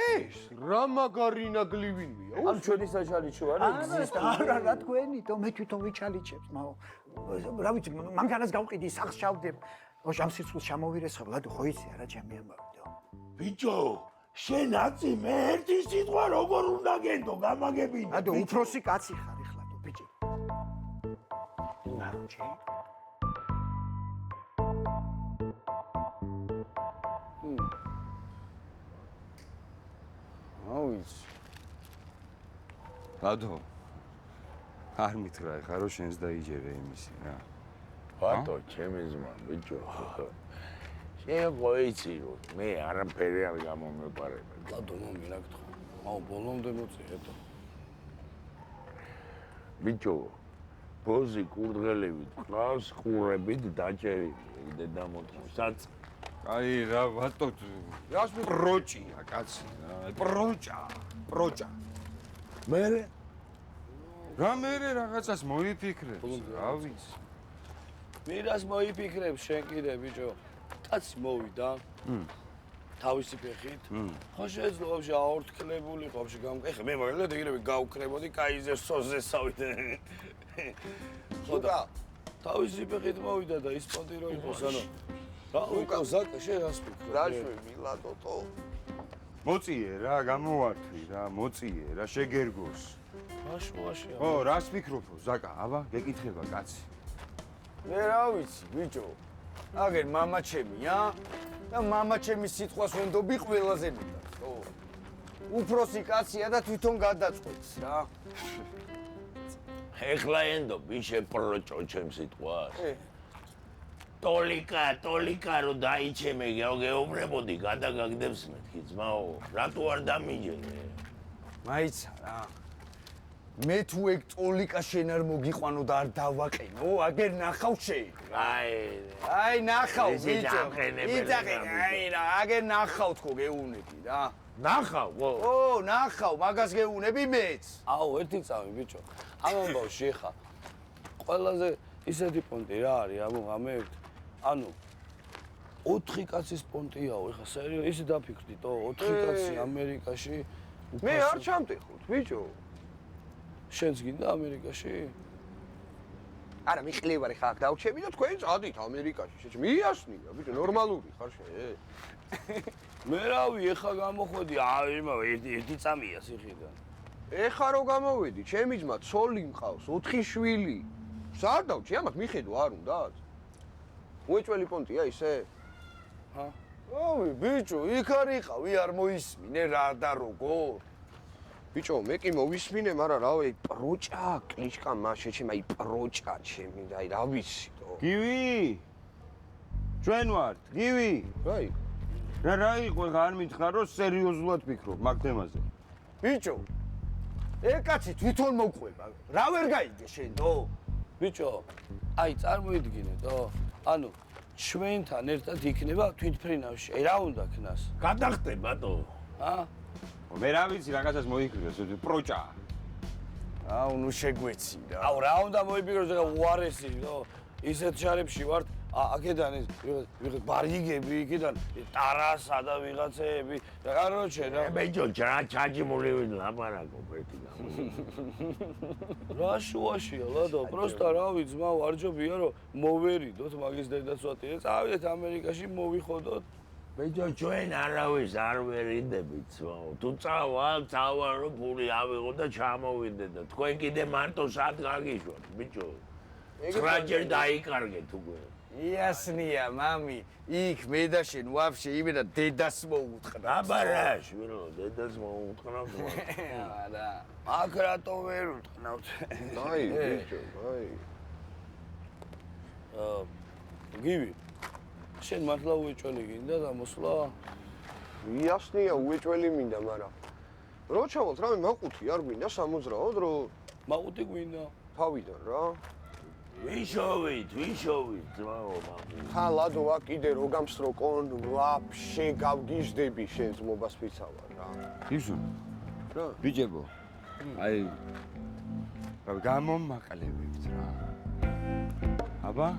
S15: ეს რა მაგარი ნაგლივინია
S4: ამ ჩვენი საჩალიჩო არის გზის
S3: არა რა თქვენი თო მე თვითონ ვიჩალიჩებს მაო რა ვიცი მანქანას გავყიდი სახს ჩავდებ ოშ ამ სიცოცხლეს ჩამოვირესხებ ლადო ხო იცი არა ჩემი ამბავი თო
S5: ბიჭო შენ აცი მე ერთი სიტყვა როგორ უნდა გენდო გამაგებინე
S3: ლადო უფროსი კაცი ხარ ეხლა თო ბიჭი ნარჩი
S9: ავიც. ბადო. არ მითხრა ხა რომ შენს დაიჯერე იმისი რა.
S14: ბატო, ჩემი ძმა, ბიჭო. შენ ყოიცი რომ მე არაფერი არ გამომეყარება.
S4: ბადო, მომი რა გთხოვ. აუ ბოლომდე მოწიეთო.
S14: ბიჭო, ბოზი კურდღელებით, ყავს ყურებით დაჭერილი დედა მოწმოსაც.
S9: აი რა ბატო რას პროჭია კაცი რა პროჭა
S14: მერე
S9: რა მერე რაღაცას მოიფიქრებ რა ვიცი
S4: მირას მოიფიქრებ შენ კიდე ბიჭო კაცი მოვიდა თავისი ფეხით ხო შეძლო ვაფშე აორთქლებული ვაფშე ეხა მე მაგალითად ეგრევე გავქრებოდი კაიზერ სოზესავით ხო და თავისი ფეხით მოვიდა და ის პონტი რო იყოს ანუ რა უკა ზაკა შენ რას ვიქრე
S9: რა შვი მილადოტო მოწიე რა გამოვართვი რა მოწიე რა შეგერგოს
S4: მაშუაშია
S9: ო რას ვიქრობო ზაკა აბა გეკითხება კაცი
S4: მე რა ვიცი ბიჭო აგერ მამა ჩემია და მამა ჩემის სიტყვას ვენდობი ყველაზე მეტად ხო უფროსი კაცია და თვითონ გადაწყვეტს რა
S14: ეხლა ენდობი შენ პროჭო ჩემს სიტყვას ტოლიკა რო დაიჩემე გეუბნებოდი გადაგაგდებს მეთქი ძმაო რატო არ დამიჯერე
S4: მაიცა რა მე თუ ეგ ტოლიკა შენ არ მოგიყვანო და არ დავაყენო აგერ ნახავ შენ აი ნახავ ბიჭო იცახე აი რა აგერ ნახავ თქო გეუბნები რა
S14: ნახავ
S4: ო ნახავ მაგას გეუბნები მეც აუ ერთი წამი ბიჭო ამ ამბავში ხა ყველაზე ისეთი პონტი რა არის ამოღამებთ ანუ 4 კაცის პონტიაო, ეხა სერიოზ ისე დაფიქრდიტო, 4 კაცი ამერიკაში.
S9: მე არ ჩამტეხოთ, ბიჭო.
S4: შენც გინდა ამერიკაში?
S9: არა, მიყლევარი ხა აქ დავჩები და თქვენ წადით ამერიკაში. მიასნია, ბიჭო, ნორმალური ხარ შენ.
S4: მე რავი, ეხა გამოხვედი, იმავე ერთი წამია სიხიდან.
S9: ეხა რო გამოვედი, ჩემი ძმა ცოლი მყავს, 4 შვილი. სად დავჩი, ამათ მიხედო არ უნდათ? უეჭველი პონტია ისე?
S4: ჰა? ოვი, ბიჭო, იქ არ იყავი, არ მოისმინე რა და როგორ?
S9: ბიჭო, მე კი მოვისმინე, მაგრამ რავი, პროჭა, კლიშკა მაშეჩემ, აი პროჭა ჩემი, აი რა ვიცი თო.
S16: გივი? ჩვენ ვართ, გივი?
S9: აი.
S16: რა იყო, არ მითხრა, რომ სერიოზულად ვფიქრობ მაგ თემაზე.
S4: ბიჭო, ეგ კაცი თვითონ მოყვება. რა ვერ გაიგე შენ თო? ბიჭო, აი წარმოიდგინე თო? ანუ ჩვენთან ერთად იქნება თვითფრინავში. აი რა უნდა ქნას?
S14: გადახტება თო?
S4: ჰა?
S16: მე რა ვიცი, რაღაცას მოიფიქრეს, პროჭა.
S4: აუ, ნუ შეგვეცი რა. აუ, რა უნდა მოიფიქროს, ეხა უარესი თო? ისეთ შარებში ვართ, აქედან ეს ვიღაც ბარიგები, იქიდან ტარასა და ვიღაცეები. კაროჩე რა.
S14: ბიჭო, ჩაჯიმული ლაპარაკობ ერთი გამო.
S4: რა შუაშია, ლადო, პროსტა რავი, ძმა, ვარჯობია რომ მოვერიდოთ მაგის დედაცვათი. წავიდეთ ამერიკაში, მოვიხოდოთ.
S14: ბიჭო, ჩვენ არავის არ ვერიდებით, ძმაო. თუ წავალ რომ ფული ავიღო და ჩამოვიდე და თქვენ კიდე მარტო სად გაგიშვათ, ბიჭო. 9 ჯერ დაიკარგეთ უკვე.
S3: იასნია, მამი, იქ მე და შენ ვაფშე იმენა დედას მოუთხრა.
S14: აბარა, შვილო, დედას მოუთხრავთ.
S3: არა, აქ რატო ვერ უთხრავთ?
S9: აი, ბიჭო, აი.
S16: გივი. შენ მართლა უეჭველი გინდა დამოსვლა?
S9: იასნია, უეჭველი მინდა, მაგრამ რო ჩავალთ, რამე მაყუთი არ გვინდა სამოძრაოდ, რო
S16: მაყუთი გვინდა.
S9: თავიდან რა.
S14: ვიშოვით, ძმაო, მაყუთი.
S9: ხა ლადო აქ კიდე რო გამსროკონ, ვაფშე გავგიჟდები შენ ძმობას ვიცავარ რა.
S18: ისუ. რა? ბიჭებო. აი გამომაყლებებთ რა. აბა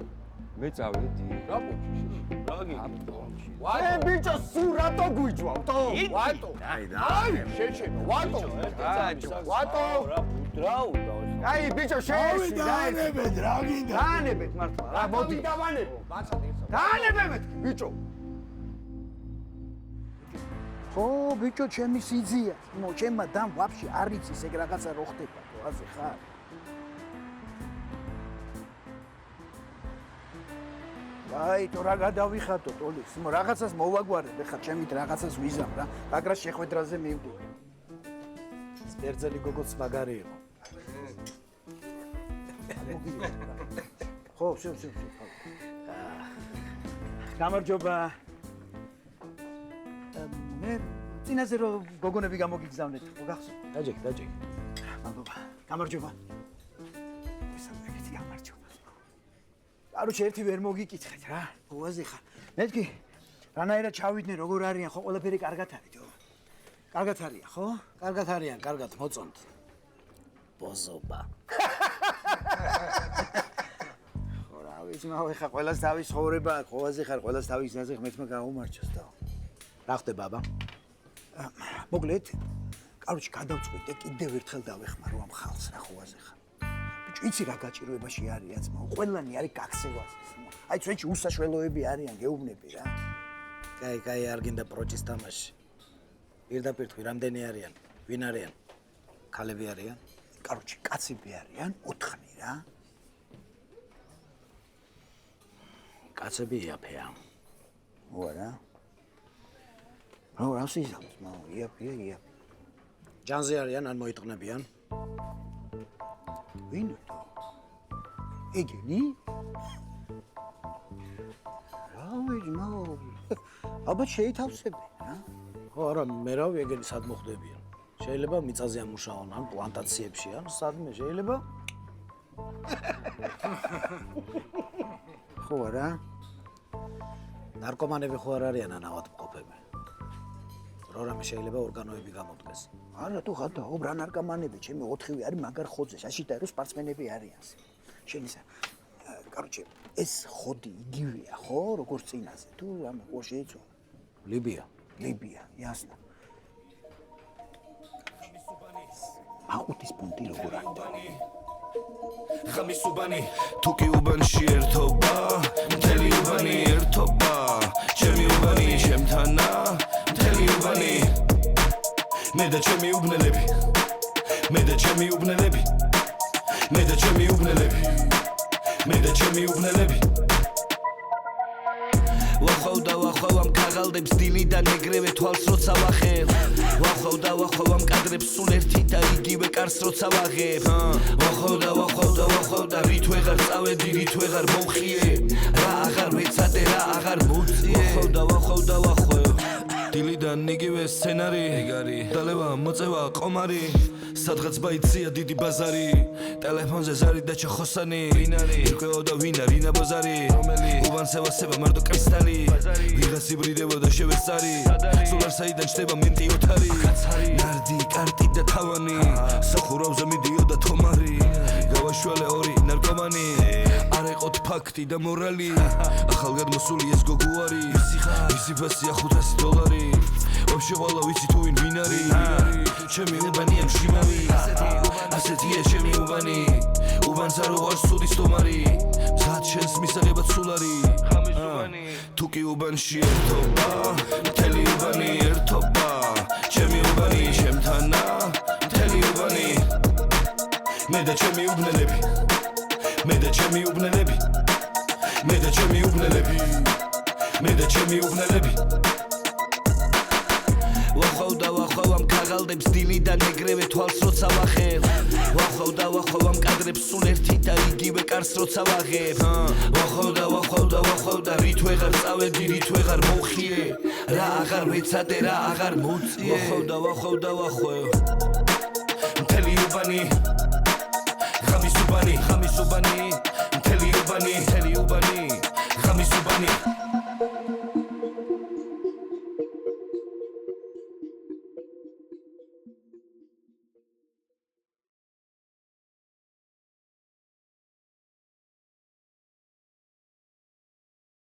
S18: მე წავედი.
S9: რა პოჩი?
S16: რა გიგო?
S3: ვაი ბიჭო, სულ რატო გვიჯვავთო? ვატო?
S9: აი, შეჩება, ვატო? ვატო?
S16: რა უნდა?
S3: აი ბიჭო, შეეში,
S5: დაანებეთ, რა გინდა?
S3: დაანებეთ მართლა, რა მოდი.
S9: დავანებო, მაცად ერთად.
S3: დაანებეთ, ბიჭო.
S19: ხო, ბიჭო, ჩემი სიძია. ნუ ჩემმა დამ ვაფშე არ იცის ეგ რაღაცა რო ხდება, ასე ხარ? აი, თუ რა გადავიხატო, ტოლის, ნუ რაღაცას მოვაგვარებ, ეხლა ჩემით რაღაცას ვიზამ რა. მაგრას შეხვედრაზე მივდივარ.
S3: სპერძელი გოგოც მაგარი იყო.
S19: ხო, შევ. გამარჯობა. მე წინაზე რომ გოგონები გამოგიგზავნეთ, ხო გახსოვთ?
S3: დაჯექი.
S19: მადლობა. გამარჯობა. ესამეგეთი გამარჯობა. არუჩი ერთი ვერ მოგიკითხეთ რა. ბოაზე ხარ. მეთქი რანაირად ჩავიდნენ როგორ არიან, ხო ყველაფერი კარგად არის, ხო? კარგად არიან, ხო?
S3: კარგად არიან, კარგად მოწონთ. ბოზობა.
S19: ხო რა ვიცი, მაგრამ ხა ყველას თავის ხოვრება აქვს, ხოაზე ხარ, ყველას თავის გზაზე ღმერთმა გაუმარჯოს და.
S3: რა ხდება, აბა?
S19: მოკლედ, კაროჩი გადავწყვიტე კიდევ ერთხელ დავეხმარო ამ ხალხს რა ხოაზე ხარ. ბიჭო, იცი რა გაჭიროებაში არიან ძმაო, ყველანი არის გაქცევაზე. აი ჩვენში უსაშველოები არიან, გეუბნები რა.
S3: კაი, არ გინდა პროჭის თამაში. პირდაპირ თქვი, რამდენი არიან? ვინ არიან? ქალები არიან?
S19: კაროჩი, კაცები არიან 4 რა.
S3: კაცები იაფია.
S19: ო რა. რა სიზამს, მაო, იაფია.
S3: ჯანზე არიან, ან მოიტყნებიან?
S19: ვინ თო? ეგენი? რა ვიცი, მაო. აბა შეითავსებენ რა.
S3: ხო, არა, მე რავი ეგენი სად მოხდებიან. შეიძლება მიწაზე ამუშაონ, ან პლანტაციებში, ან სადმე შეიძლება.
S19: ხო არა?
S3: ნარკომანები ხო არ არიან ან ავადმყოფები? რამე შეიძლება ორგანოები გამოდგეს.
S19: არა თუ ხათაო, რა ნარკომანები, ჩემი 4 არის მაგარ ხოძე, საშითა რომ სპორტსმენები არიან. შენ ისა, კაროჩე, ეს ხოდი იგივეა, ხო, როგორც წინაზე, თუ რამე ყო შეიცვალა?
S3: ლიბია,
S19: ясно. აუთის პუნქტი როგორ არის?
S11: ღამისუბანი თუკი უბანში ერთობა მთელი უბანი ერთობა ჩემი უბანი ჩემთანა მთელი უბანი მე და ჩემი უბნელები მე და ჩემი უბნელები მე და ჩემი უბნელები მე და ჩემი უბნელები ვახოვ ამ ქაღალდებს დილიდან ეგრევე თვალს როცა ვახებ ვახოვ ამ კადრებს სულ ერთი და იგივე კარს როცა ვაღებ ვახოვ და რით ვეღარ წავედი რით ვეღარ მოვხიე რა აღარ მეცადე რა აღარ მოწიე ვახოვ დილიდან იგივე სცენარი დალევა მოწევა ყომარი სადღაც ბაიცია დიდი ბაზარი ტელეფონზე ზარი და ჩხოსანი ირკვეო და ვინ არის ნაბოზარი უბანსევასება მარტო კრისტალი ვიღაც იბრიდებოდა შევესწარი სულ არ საიდან ჩდება მინტი ოთარი ნარდი კარტი და თავანი სახურავზე მიდიოდა თომარი გავაშვალე ორი ნარკომანი არ ეყოთ ფაქტი და მორალი ახალგადმოსული ეს გოგო არის ისი ფასია $500 ვაფშე ყველა ვიცი თუ ვინ არის ჩემი უბანია მშიმავი ასეთია ჩემი უბანი უბანს არ უყარს სუდის თომარი ძად შენს მისაღებად სულ არის ხამისუბანი თუ კი უბანში ერთობა მთელი უბანი ერთობა ჩემი უბანი შემთანა მთელი უბანი მე და ჩემი უბნელები მე და ჩემი უბნელები მე და ჩემი უბნელები მე და ჩემი უბნელები ვახოვ ამ ქაღალდებს დილიდან ეგრევე თვალს როცა ვახებ ვახოვ ამ კადრებს სულ ერთი და იგივე კარს როცა ვაღებ ვახოვ და რით ვეღარ წავედი რით ვეღარ მოვხიე რა აღარ ვეცადე რა აღარ მოუწიე ვახოვ მთელი უბანი ხამისუბანი